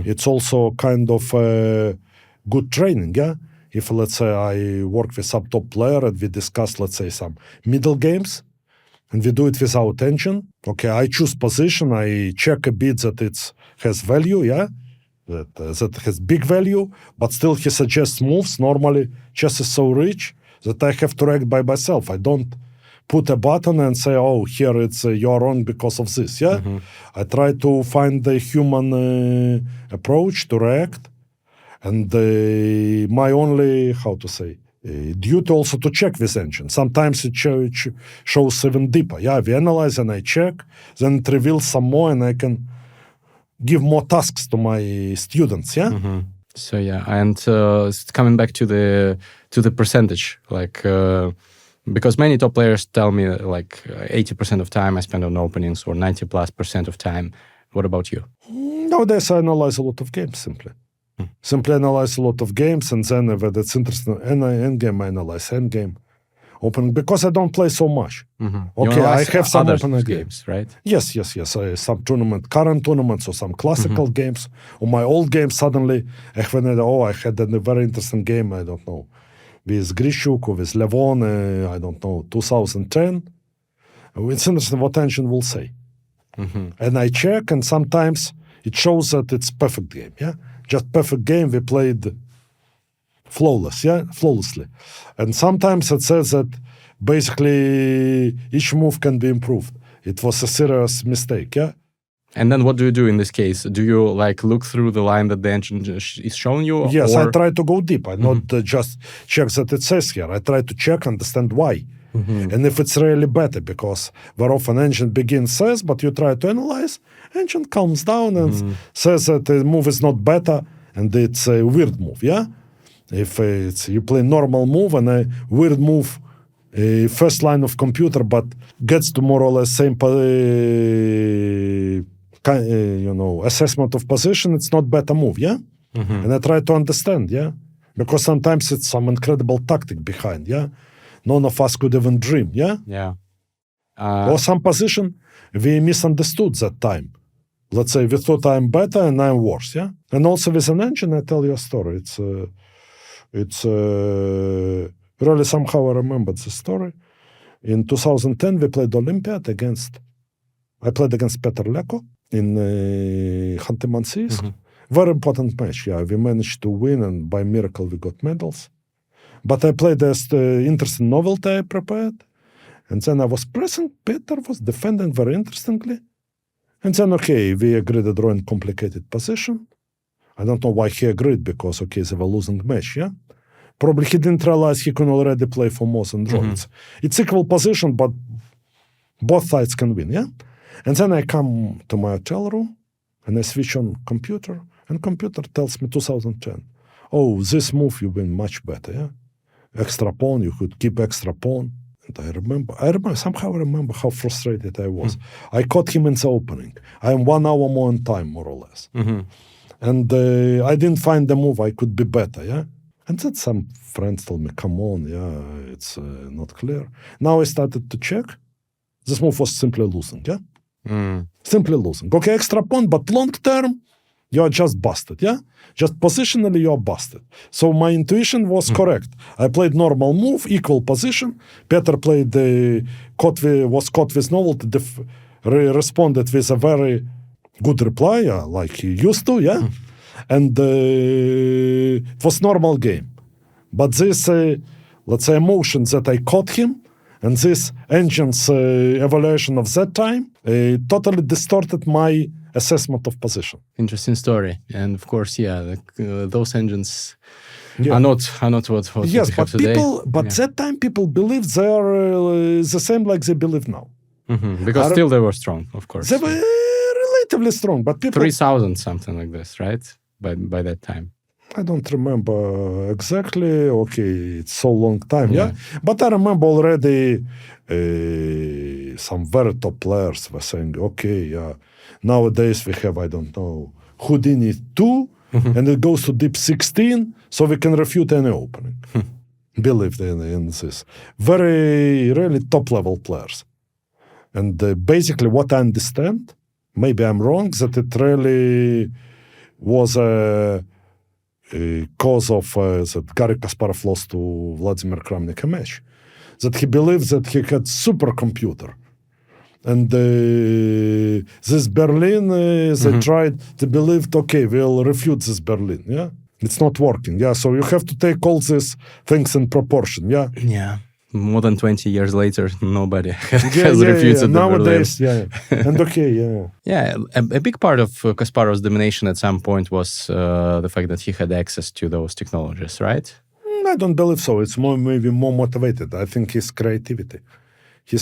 It's also kind of good training, yeah? If, let's say, I work with some top player and we discuss, let's say, some middle games, and we do it without engine, okay, I choose position, I check a bit that it has value, yeah, that has big value, but still he suggests moves. Normally, chess is so rich that I have to react by myself. I don't put a button and say, oh, here it's you're wrong because of this, yeah? I try to find the human approach to react, and my only, how to say, duty also to check this engine. Sometimes it shows even deeper. Yeah, we analyze and I check, then it reveals some more, and I can give more tasks to my students. Yeah. So yeah, and coming back to the percentage, like because many top players tell me like 80% of time I spend on openings or 90+% of time. What about you? Nowadays I analyze a lot of games simply. Simply analyze a lot of games, and then if it's interesting, end game I analyze end game, opening, because I don't play so much. Okay, I have some opening games, right? Yes. Some current tournaments, or some classical games, or my old games. Suddenly, I had a very interesting game. I don't know, with Grishuk or with Levon. I don't know, 2010. It's interesting what engine will say, and I check, and sometimes it shows that it's perfect game. Yeah. Just perfect game, we played flawlessly. And sometimes it says that basically each move can be improved. It was a serious mistake, yeah? And then what do you do in this case? Do you like look through the line that the engine is showing you? Yes, I try to go deep. I not just check that it says here. I try to check, understand why. And if it's really better, because very often engine says, but you try to analyze, engine calms down and says that the move is not better and it's a weird move, yeah? If you play normal move and a weird move, first line of computer, but gets to more or less same assessment of position, it's not better move, yeah? And I try to understand, yeah? Because sometimes it's some incredible tactic behind, yeah? None of us could even dream, yeah? Yeah. Or some position we misunderstood that time. Let's say we thought I'm better and I'm worse, yeah? And also with an engine, I tell you a story. It's really somehow I remembered the story. In 2010, we played Olympiad I played against Petr Leko in Khanty-Mansiysk. Very important match, yeah. We managed to win, and by miracle we got medals. But I played as the interesting novelty I prepared. And then I was pressing. Peter was defending very interestingly. And then, okay, we agreed to draw in complicated position. I don't know why he agreed, because, okay, they were losing match, yeah? Probably he didn't realize he can already play for more than draw. It's equal position, but both sides can win, yeah? And then I come to my hotel room, and I switch on computer, and computer tells me 2010. Oh, this move you win much better, yeah? Extra pawn, you could keep extra pawn. And I remember how frustrated I was. I caught him in the opening. I am 1 hour more in time, more or less. And I didn't find the move I could be better, yeah? And then some friends told me, come on, yeah, it's not clear. Now I started to check. This move was simply losing, yeah? Simply losing. Okay, extra pawn, but long term, you're just busted, yeah? Just positionally, you're busted. So my intuition was correct. I played normal move, equal position. Peter played was caught with novelty, responded with a very good reply, like he used to, yeah? And it was normal game. But this, let's say, emotion that I caught him, and this engine's evaluation of that time, totally distorted my assessment of position. Interesting story. And of course, yeah, those engines are not what yes, we have today. But that time people believed they are the same like they believe now. Because still they were strong, of course. They were relatively strong, but people... 3,000, something like this, right? By that time. I don't remember exactly. Okay, it's so long time, yeah? But I remember already some very top players were saying, okay, nowadays we have, I don't know, Houdini 2, and it goes to deep 16, so we can refute any opening. Believe in this. Very, really top-level players. And basically what I understand, maybe I'm wrong, that it really was a cause of that Garry Kasparov lost to Vladimir Kramnik a match. That he believed that he had supercomputer. And this Berlin, they tried, they believed, okay, we'll refute this Berlin, yeah? It's not working, yeah? So you have to take all these things in proportion, yeah? Yeah. more than 20 years later, nobody has refuted the nowadays, Berlin. And okay, Yeah, a big part of Kasparov's domination at some point was the fact that he had access to those technologies, right? I don't believe so. It's maybe more motivated. I think his creativity. He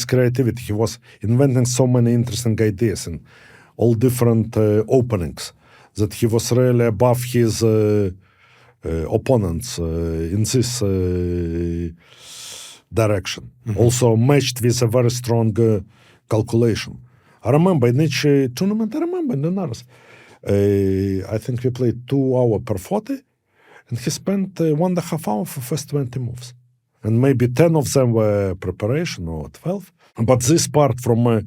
was inventing so many interesting ideas in all different openings that he was really above his opponents in this direction. Also matched with a very strong calculation. I remember in each tournament, in the Nars, I think we played 2 hours per 40, and he spent 1.5 hours for first 20 moves. And maybe 10 of them were preparation or 12. But this part from a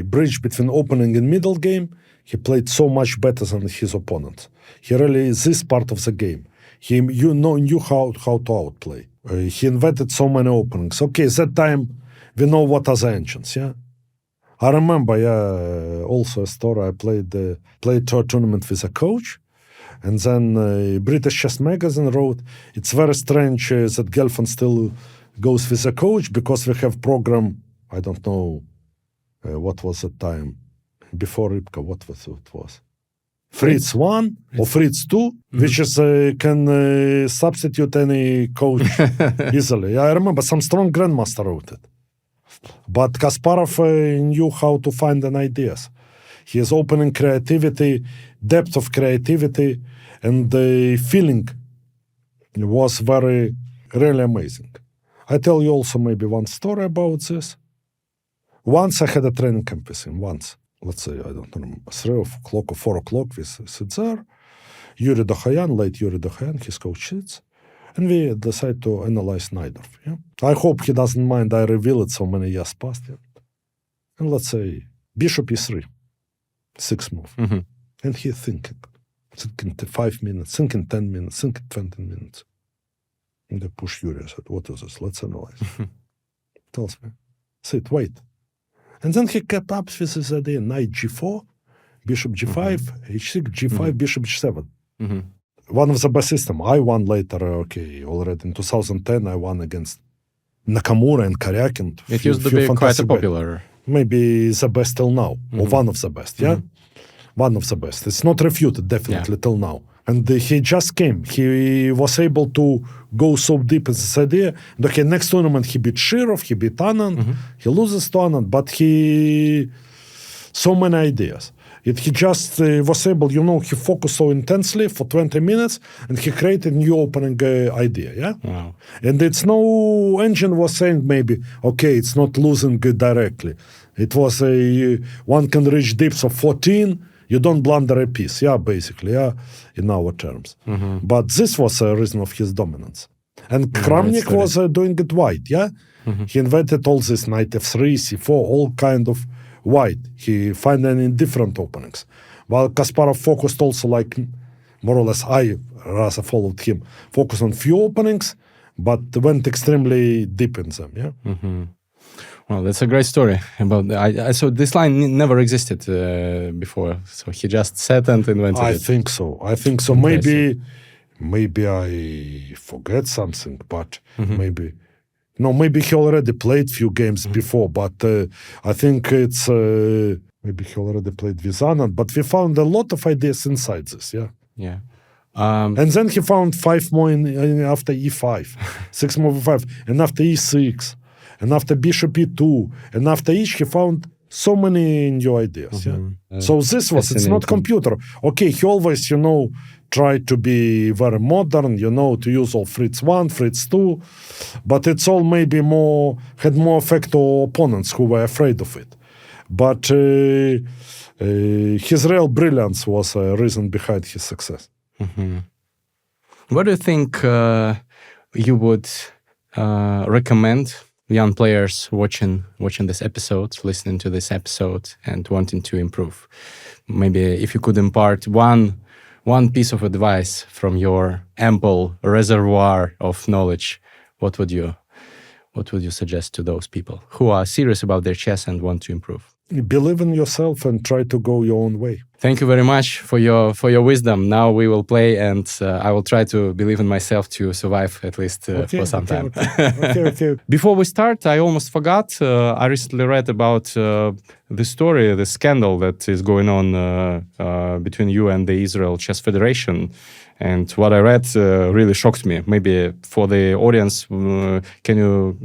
bridge between opening and middle game, he played so much better than his opponent. He really, this part of the game, he knew how to outplay. He invented so many openings. Okay, that time we know what are the engines, yeah? I remember, also a story. I played a tournament with a coach, and then British Chess Magazine wrote, it's very strange that Gelfand still goes with a coach because we have program, I don't know, what was the time, before Ripka, what was it? Fritz 1 or Fritz 2, which is can substitute any coach easily. I remember some strong grandmaster wrote it. But Kasparov knew how to find an ideas. His opening creativity, depth of creativity, and the feeling was really amazing. I tell you also maybe one story about this. Once I had a training camp with him, let's say, I don't remember, 3 o'clock or 4 o'clock, we sit there. Yuri Dokhayan, late Yuri Dokhayan, his coach sits, and we decide to analyze Najdorf. Yeah? I hope he doesn't mind I reveal it so many years past. Yeah? And let's say, bishop e3, 6 move. And he's thinking 5 minutes, thinking 10 minutes, thinking 20 minutes. And I push Yuri, I said, what is this? Let's analyze. Tells me, sit, wait. And then he kept up with his idea, knight g4, bishop g5, h6, g5, bishop g7. One of the best system. I won later, already in 2010, I won against Nakamura and Karyakin. It used to be quite popular. Maybe the best till now, or one of the best, yeah? One of the best. It's not refuted, definitely, till now. And he just came. He was able to go so deep in this idea. And okay, next tournament he beat Shirov, he beat Anand, he loses to Anand, but so many ideas. He just was able, he focused so intensely for 20 minutes, and he created new opening idea, yeah? Wow. And it's no engine was saying maybe, okay, it's not losing directly. It was one can reach depths of 14, you don't blunder a piece, basically, in our terms. But this was a reason of his dominance. And Kramnik was doing it wide, He invented all this knight f3, c4, all kind of wide. He found it in different openings. While Kasparov focused also more or less, I rather followed him, focused on few openings, but went extremely deep in them, Well, that's a great story. So this line never existed before. So he just sat and invented it. I think so. Maybe I forget something, but maybe he already played few games before. But I think it's maybe he already played with Anand. But we found a lot of ideas inside this. Yeah. And then he found 5 more after e5, 6 more e5, and after e6. And after bishop e2, and after each, he found so many new ideas. So this was, it's not computer. Okay, he always, tried to be very modern, to use all Fritz 1, Fritz 2, but it's all maybe had more effect on opponents who were afraid of it. But his real brilliance was a reason behind his success. What do you think you would recommend young players watching this episode, listening to this episode, and wanting to improve? Maybe if you could impart one piece of advice from your ample reservoir of knowledge, what would you suggest to those people who are serious about their chess and want to improve? Believe in yourself and try to go your own way. Thank you very much for your wisdom. Now we will play, and I will try to believe in myself to survive at least for some time. Okay. Before we start, I almost forgot. I recently read about the story, the scandal that is going on between you and the Israel Chess Federation. And what I read really shocked me. Maybe for the audience, can you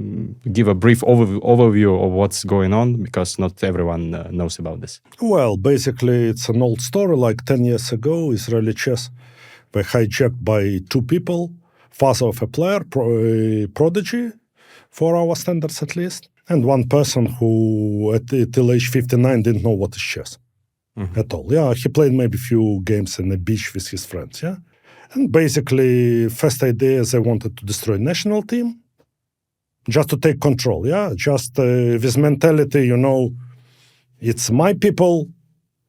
give a brief overview of what's going on? Because not everyone knows about this. Well, basically, it's an old story. Like 10 years ago, Israeli chess were hijacked by two people, father of a player, prodigy, for our standards at least, and one person who, till age 59, didn't know what is chess at all. Yeah, he played maybe a few games in the beach with his friends, yeah. And basically, first idea is they wanted to destroy national team, just to take control, yeah? Just this mentality, you know, it's my people,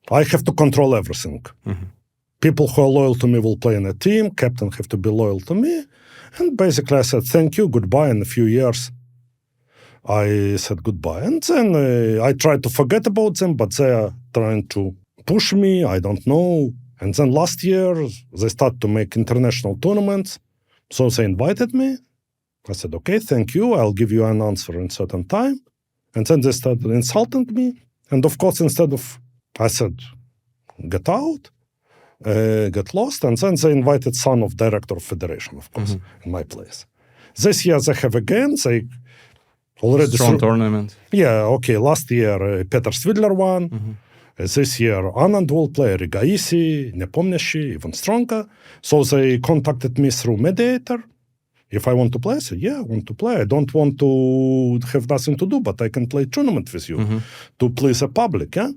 I have to control everything. People who are loyal to me will play in a team, captain have to be loyal to me. And basically I said, thank you, goodbye. In a few years, I said goodbye. And then I tried to forget about them, but they are trying to push me, I don't know. And then last year, they started to make international tournaments. So they invited me. I said, okay, thank you. I'll give you an answer in certain time. And then they started insulting me. And of course, instead of, I said, get out, get lost. And then they invited son of director of federation, of course, in my place. This year they have again, they already... Strong tournament. Yeah, okay. Last year, Peter Swidler won. This year, Anand will play, Rigaisi, Nepomniachtchi, even stronger. So they contacted me through mediator. If I want to play, I said, yeah, I want to play. I don't want to have nothing to do, but I can play tournament with you to please the public, yeah?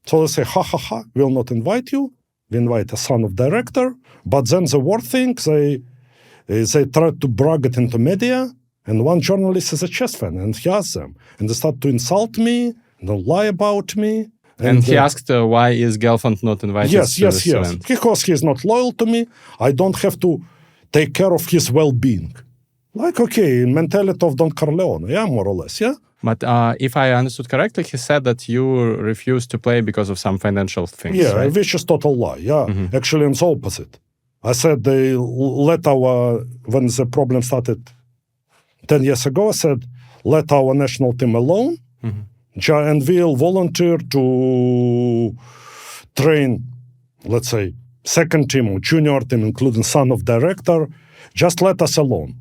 So they say, ha, we'll not invite you. We invite a son of director. But then the worst thing, they tried to brag it into media, and one journalist is a chess fan, and he asked them. And they start to insult me, and lie about me. And he asked why is Gelfand not invited to this event? Because he is not loyal to me. I don't have to take care of his well-being. Like, okay, mentality of Don Corleone, yeah, more or less, yeah? But if I understood correctly, he said that you refused to play because of some financial things, right? Which is total lie, yeah. Actually, it's opposite. I said when the problem started 10 years ago, I said, let our national team alone, and we'll volunteer to train, let's say, second team or junior team, including son of director. Just let us alone.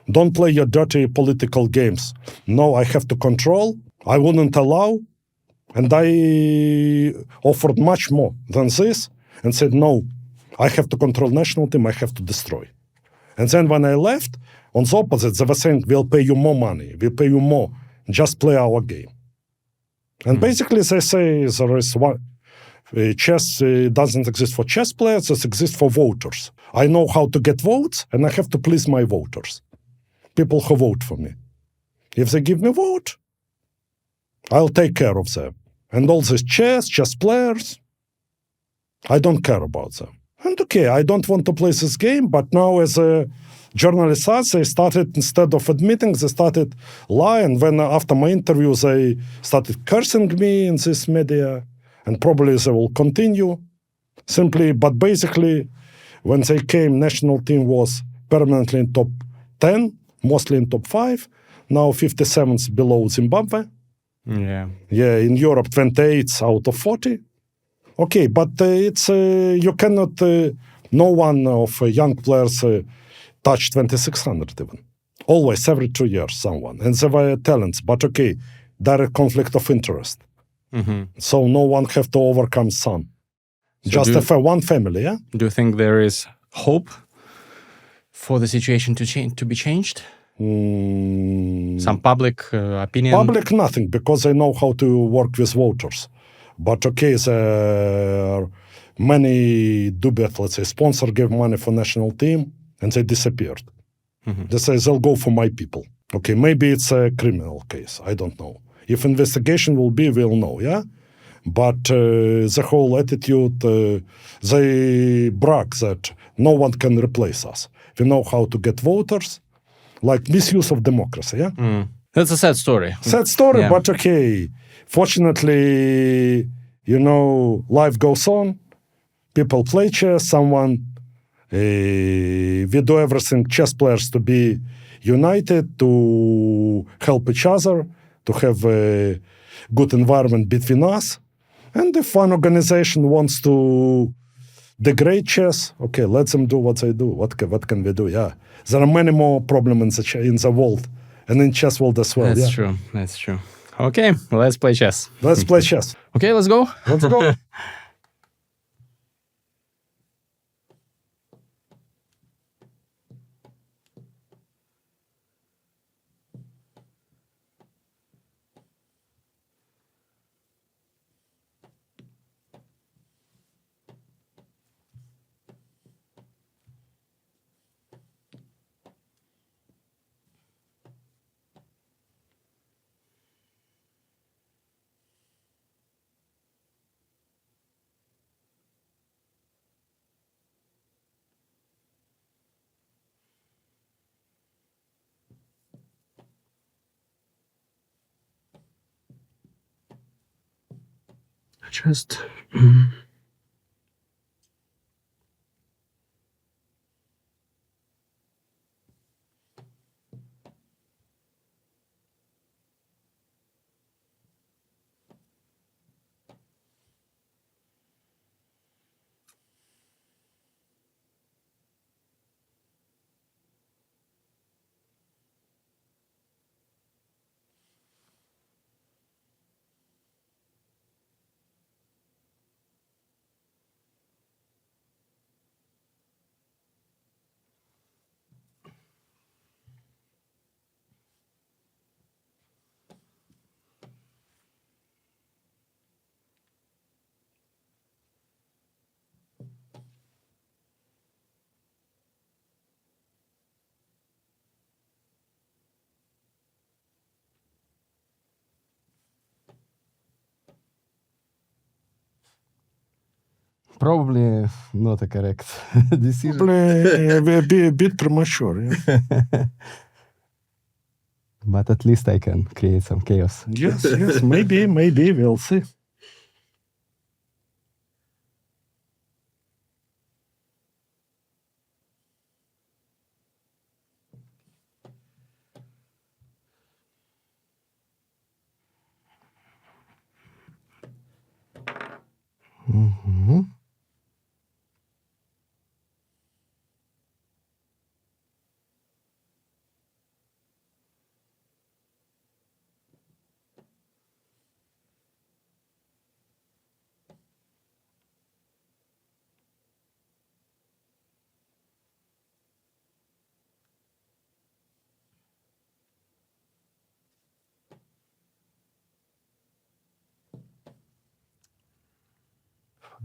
Don't play your dirty political games. No, I have to control. I wouldn't allow. And I offered much more than this and said, no, I have to control national team. I have to destroy. And then when I left, on the opposite, they were saying, we'll pay you more money. We'll pay you more. Just play our game. And basically they say there is one, chess doesn't exist for chess players, it exists for voters. I know how to get votes, and I have to please my voters. People who vote for me. If they give me vote, I'll take care of them. And all these chess players, I don't care about them. And okay, I don't want to play this game, but now as a journalist says, they started, instead of admitting, they started lying. When after my interview, they started cursing me in this media, and probably they will continue. But basically, when they came, national team was permanently in top 10, mostly in top 5, now 57th below Zimbabwe. Yeah, in Europe, 28th out of 40. Okay, but it's you cannot, no one of young players touch 2600 even. Always, every 2 years, someone. And they were talents, but okay, direct conflict of interest. So no one have to overcome some. So just one family, yeah? Do you think there is hope for the situation to be changed? Some public opinion? Public, nothing, because they know how to work with voters. But okay, there are many dubious, let's say, sponsor gave money for national team, and they disappeared. They say they'll go for my people. Okay, maybe it's a criminal case. I don't know. If investigation will be, we'll know, yeah? But the whole attitude, they brag that no one can replace us. We know how to get voters, like misuse of democracy, yeah? That's a sad story. Sad story, yeah. But okay. Fortunately, life goes on, people play chess, we do everything, chess players, to be united, to help each other, to have a good environment between us. And if one organization wants to degrade chess, okay, let them do what they do. What can we do? Yeah. There are many more problems in the world, and in chess world as well. That's true. That's true. Okay, let's play chess. Let's play chess. Okay, let's go. Let's go. Just... Probably not a correct decision. Probably a bit premature. Yeah. But at least I can create some chaos. Yes, maybe, we'll see. Mm-hmm.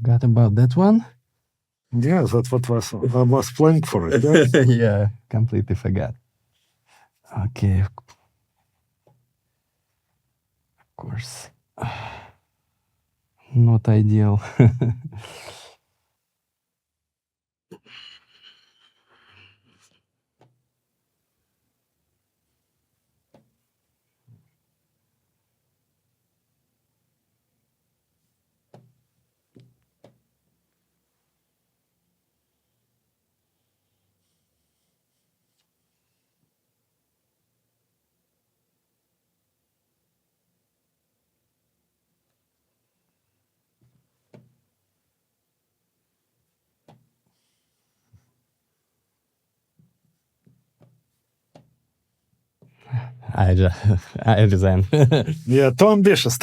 Forgot about that one. Yeah, that's what I was playing for it. Yeah. Yeah, completely forgot. Okay. Of course. Not ideal. I resign. Yeah, too ambitious.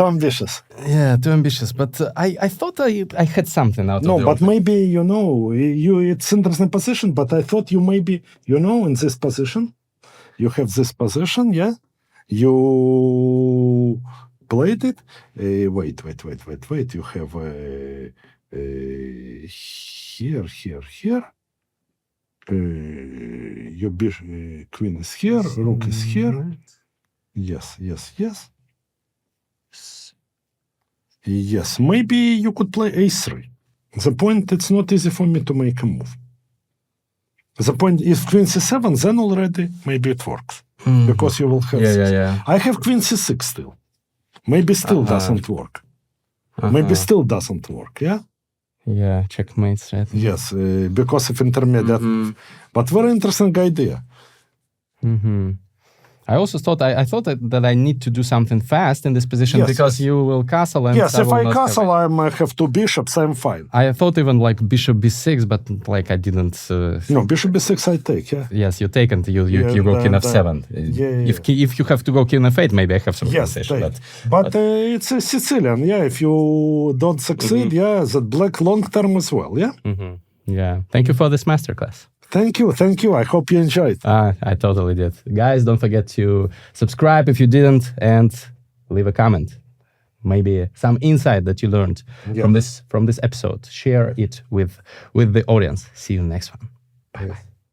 Yeah, too ambitious. But I thought I had something out of No, the but order. maybe, it's interesting position, but I thought you maybe, in this position, you have this position, yeah? You played it. Wait. You have here. Your queen is here, rook is here. Yes. Yes, maybe you could play a3. The point, it's not easy for me to make a move. The point is queen c7, then already maybe it works. Because you will have... Yeah. I have queen c6 still. Maybe still doesn't work. maybe still doesn't work, yeah? Yeah, checkmate strategy. Yes, because of intermediate. But very interesting idea. I also thought I thought that I need to do something fast in this position because you will castle and yes, I if will I not castle, I might have 2 bishops, I'm fine. I thought even like bishop b6, but like I didn't. No, bishop b6 I take, yeah. Yes, you take and you go king f7. If you have to go king f8, maybe I have some compensation. But it's a Sicilian, yeah. If you don't succeed, that black long term as well, yeah. Yeah. Thank you for this masterclass. Thank you. I hope you enjoyed. I totally did. Guys, don't forget to subscribe if you didn't and leave a comment. Maybe some insight that you learned from this episode. Share it with the audience. See you next one. Bye-bye.